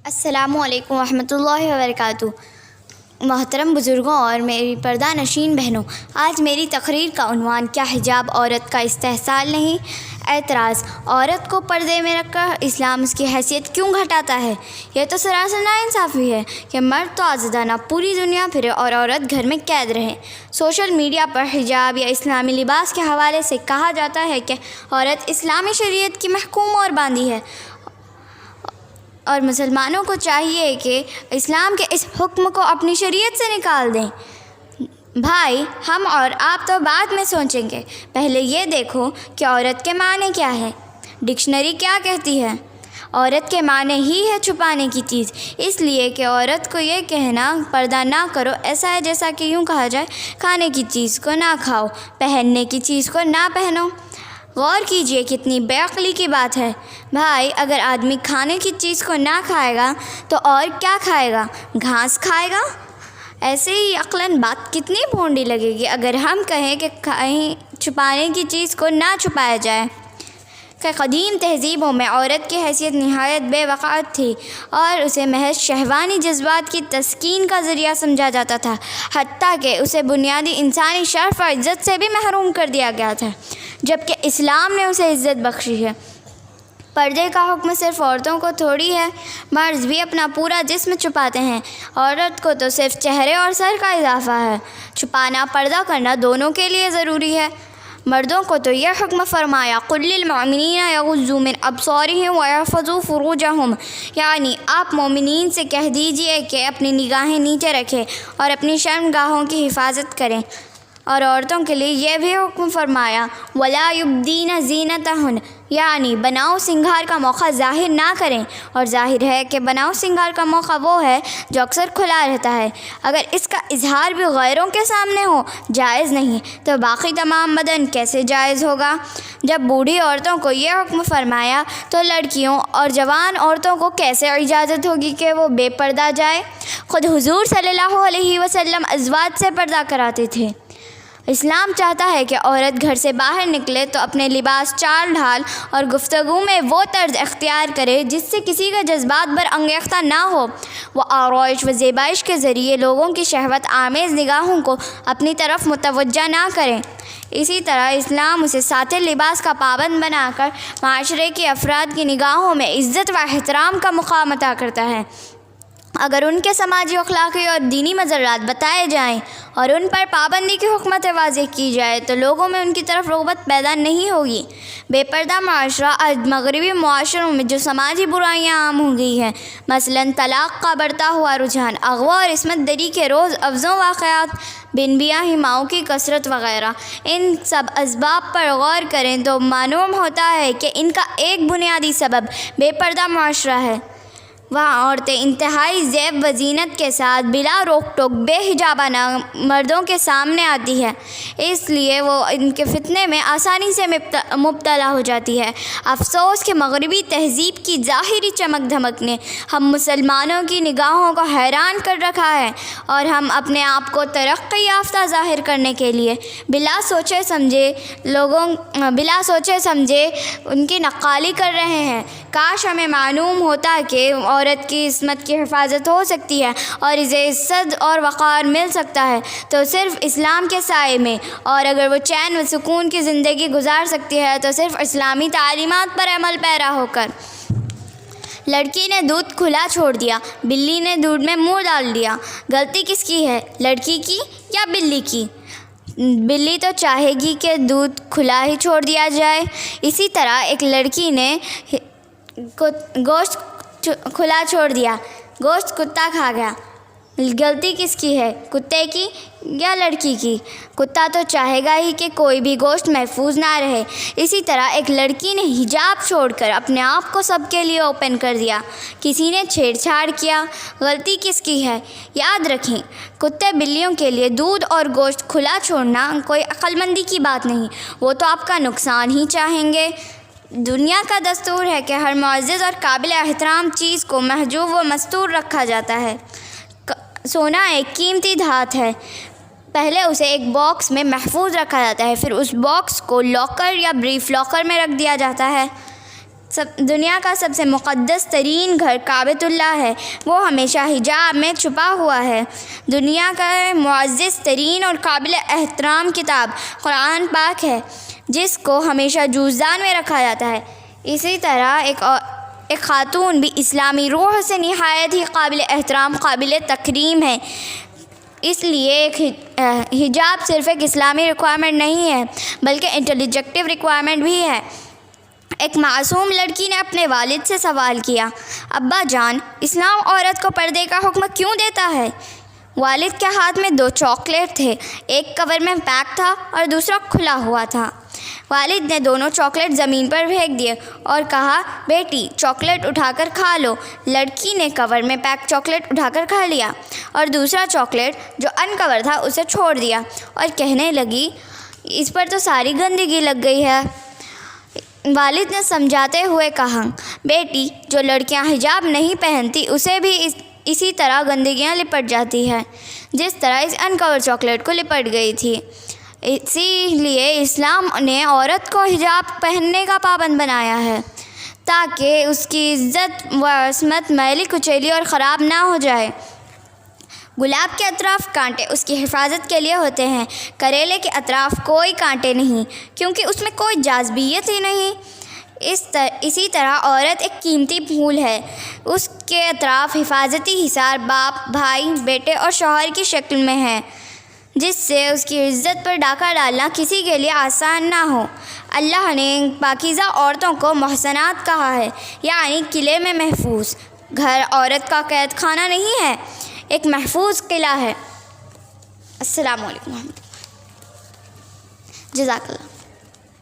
السلام علیکم ورحمۃ اللہ وبرکاتہ۔ محترم بزرگوں اور میری پردہ نشین بہنوں، آج میری تقریر کا عنوان کیا حجاب عورت کا استحصال نہیں؟ اعتراض: عورت کو پردے میں رکھ کر اسلام اس کی حیثیت کیوں گھٹاتا ہے؟ یہ تو سراسر ناانصافی ہے کہ مرد تو آزادانہ پوری دنیا پھرے اور عورت گھر میں قید رہے۔ سوشل میڈیا پر حجاب یا اسلامی لباس کے حوالے سے کہا جاتا ہے کہ عورت اسلامی شریعت کی محکوم اور باندھی ہے اور مسلمانوں کو چاہیے کہ اسلام کے اس حکم کو اپنی شریعت سے نکال دیں۔ بھائی، ہم اور آپ تو بعد میں سوچیں گے، پہلے یہ دیکھو کہ عورت کے معنی کیا ہے۔ ڈکشنری کیا کہتی ہے؟ عورت کے معنی ہی ہے چھپانے کی چیز، اس لیے کہ عورت کو یہ کہنا پردہ نہ کرو ایسا ہے جیسا کہ یوں کہا جائے کھانے کی چیز کو نہ کھاؤ، پہننے کی چیز کو نہ پہنو۔ غور کیجئے کتنی بے عقلی کی بات ہے۔ بھائی، اگر آدمی کھانے کی چیز کو نہ کھائے گا تو اور کیا کھائے گا؟ گھاس کھائے گا؟ ایسے ہی عقلاً بات کتنی بھونڈی لگے گی اگر ہم کہیں کہ کہیں چھپانے کی چیز کو نہ چھپایا جائے۔ کہ قدیم تہذیبوں میں عورت کی حیثیت نہایت بے وقعت تھی اور اسے محض شہوانی جذبات کی تسکین کا ذریعہ سمجھا جاتا تھا، حتیٰ کہ اسے بنیادی انسانی شرف اور عزت سے بھی محروم کر دیا گیا تھا، جبکہ اسلام نے اسے عزت بخشی ہے۔ پردے کا حکم صرف عورتوں کو تھوڑی ہے، مرد بھی اپنا پورا جسم چھپاتے ہیں، عورت کو تو صرف چہرے اور سر کا اضافہ ہے۔ چھپانا، پردہ کرنا دونوں کے لیے ضروری ہے۔ مردوں کو تو یہ حکم فرمایا قُل لِّلْمُؤْمِنِينَ يَغُضُّوا مِنْ أَبْصَارِهِمْ وَيَحْفَظُوا فُرُوجَهُمْ، یعنی آپ مومنین سے کہہ دیجئے کہ اپنی نگاہیں نیچے رکھیں اور اپنی شرمگاہوں کی حفاظت کریں۔ اور عورتوں کے لیے یہ بھی حکم فرمایا وَلَا يُبْدِينَ زِينَتَهُنَّ، یعنی بناؤ سنگھار کا موقع ظاہر نہ کریں، اور ظاہر ہے کہ بناؤ سنگھار کا موقع وہ ہے جو اکثر کھلا رہتا ہے۔ اگر اس کا اظہار بھی غیروں کے سامنے ہو جائز نہیں تو باقی تمام بدن کیسے جائز ہوگا؟ جب بوڑھی عورتوں کو یہ حکم فرمایا تو لڑکیوں اور جوان عورتوں کو کیسے اجازت ہوگی کہ وہ بے پردہ جائے؟ خود حضور صلی اللہ علیہ وسلم ازواج سے پردہ کراتے تھے۔ اسلام چاہتا ہے کہ عورت گھر سے باہر نکلے تو اپنے لباس، چال ڈھال اور گفتگو میں وہ طرز اختیار کرے جس سے کسی کا جذبات برانگیختہ نہ ہو۔ وہ آرائش و زیبائش کے ذریعے لوگوں کی شہوت آمیز نگاہوں کو اپنی طرف متوجہ نہ کریں۔ اسی طرح اسلام اسے ساتر لباس کا پابند بنا کر معاشرے کے افراد کی نگاہوں میں عزت و احترام کا مقام عطا کرتا ہے۔ اگر ان کے سماجی، اخلاقی اور دینی مضرات بتائے جائیں اور ان پر پابندی کی حکمت واضح کی جائے تو لوگوں میں ان کی طرف رغبت پیدا نہیں ہوگی۔ بے پردہ معاشرہ آج مغربی معاشروں میں جو سماجی برائیاں عام ہو گئی ہیں، مثلاً طلاق کا بڑھتا ہوا رجحان، اغوا اور عصمت دری کے روز افزوں واقعات، بن بیاہ ماؤں کی کثرت وغیرہ، ان سب اسباب پر غور کریں تو معلوم ہوتا ہے کہ ان کا ایک بنیادی سبب بے پردہ معاشرہ ہے۔ وہاں عورتیں انتہائی زیب و زینت کے ساتھ بلا روک ٹوک بے حجابانہ مردوں کے سامنے آتی ہے، اس لیے وہ ان کے فتنے میں آسانی سے مبتلا ہو جاتی ہے۔ افسوس کہ مغربی تہذیب کی ظاہری چمک دھمک نے ہم مسلمانوں کی نگاہوں کو حیران کر رکھا ہے اور ہم اپنے آپ کو ترقی یافتہ ظاہر کرنے کے لیے بلا سوچے سمجھے ان کی نقالی کر رہے ہیں۔ کاش ہمیں معلوم ہوتا کہ عورت کی عصمت کی حفاظت ہو سکتی ہے اور اسے عزت اور وقار مل سکتا ہے تو صرف اسلام کے سائے میں، اور اگر وہ چین و سکون کی زندگی گزار سکتی ہے تو صرف اسلامی تعلیمات پر عمل پیرا ہو کر۔ لڑکی نے دودھ کھلا چھوڑ دیا، بلی نے دودھ میں منہ ڈال دیا۔ غلطی کس کی ہے، لڑکی کی یا بلی کی؟ بلی تو چاہے گی کہ دودھ کھلا ہی چھوڑ دیا جائے۔ اسی طرح ایک لڑکی نے گوشت کھلا چھوڑ دیا، گوشت کتا کھا گیا۔ غلطی کس کی ہے، کتے کی یا لڑکی کی؟ کتا تو چاہے گا ہی کہ کوئی بھی گوشت محفوظ نہ رہے۔ اسی طرح ایک لڑکی نے حجاب چھوڑ کر اپنے آپ کو سب کے لیے اوپن کر دیا، کسی نے چھیڑ چھاڑ کیا۔ غلطی کس کی ہے؟ یاد رکھیں، کتے بلیوں کے لیے دودھ اور گوشت کھلا چھوڑنا کوئی عقل مندی کی بات نہیں، وہ تو آپ کا نقصان ہی چاہیں گے۔ دنیا کا دستور ہے کہ ہر معزز اور قابل احترام چیز کو محجوب و مستور رکھا جاتا ہے۔ سونا ایک قیمتی دھات ہے، پہلے اسے ایک باکس میں محفوظ رکھا جاتا ہے، پھر اس باکس کو لاکر یا بریف لاکر میں رکھ دیا جاتا ہے۔ دنیا کا سب سے مقدس ترین گھر کعبۃ اللہ ہے، وہ ہمیشہ حجاب میں چھپا ہوا ہے۔ دنیا کا معزز ترین اور قابل احترام کتاب قرآن پاک ہے، جس کو ہمیشہ جوزدان میں رکھا جاتا ہے۔ اسی طرح ایک خاتون بھی اسلامی روح سے نہایت ہی قابل احترام، قابل تکریم ہے۔ اس لیے ایک حجاب صرف ایک اسلامی ریکوائرمنٹ نہیں ہے بلکہ انٹلیجیکٹو ریکوائرمنٹ بھی ہے۔ ایک معصوم لڑکی نے اپنے والد سے سوال کیا، ابا جان، اسلام عورت کو پردے کا حکم کیوں دیتا ہے؟ والد کے ہاتھ میں 2 چاکلیٹ تھے، ایک کور میں پیک تھا اور دوسرا کھلا ہوا تھا۔ والد نے دونوں چاکلیٹ زمین پر پھینک دیے اور کہا، بیٹی چاکلیٹ اٹھا کر کھا لو۔ لڑکی نے کور میں پیک چاکلیٹ اٹھا کر کھا لیا اور دوسرا چاکلیٹ جو ان کور تھا اسے چھوڑ دیا اور کہنے لگی، اس پر تو ساری گندگی لگ گئی ہے۔ والد نے سمجھاتے ہوئے کہا، بیٹی جو لڑکیاں حجاب نہیں پہنتی اسے بھی اسی طرح گندگیاں لپٹ جاتی ہے جس طرح اس ان کور چاکلیٹ کو لپٹ گئی تھی۔ اسی لیے اسلام نے عورت کو حجاب پہننے کا پابند بنایا ہے تاکہ اس کی عزت و عصمت میلی کچیلی اور خراب نہ ہو جائے۔ گلاب کے اطراف کانٹے اس کی حفاظت کے لیے ہوتے ہیں، کریلے کے اطراف کوئی کانٹے نہیں، کیونکہ اس میں کوئی جاذبیت ہی نہیں۔ اسی طرح عورت ایک قیمتی پھول ہے، اس کے اطراف حفاظتی حصار باپ، بھائی، بیٹے اور شوہر کی شکل میں ہے، جس سے اس کی عزت پر ڈاکہ ڈالنا کسی کے لیے آسان نہ ہو۔ اللہ نے پاکیزہ عورتوں کو محسنات کہا ہے، یعنی قلعے میں محفوظ۔ گھر عورت کا قید خانہ نہیں ہے، ایک محفوظ قلعہ ہے۔ السلام علیکم ورحمۃ اللہ، جزاک اللہ۔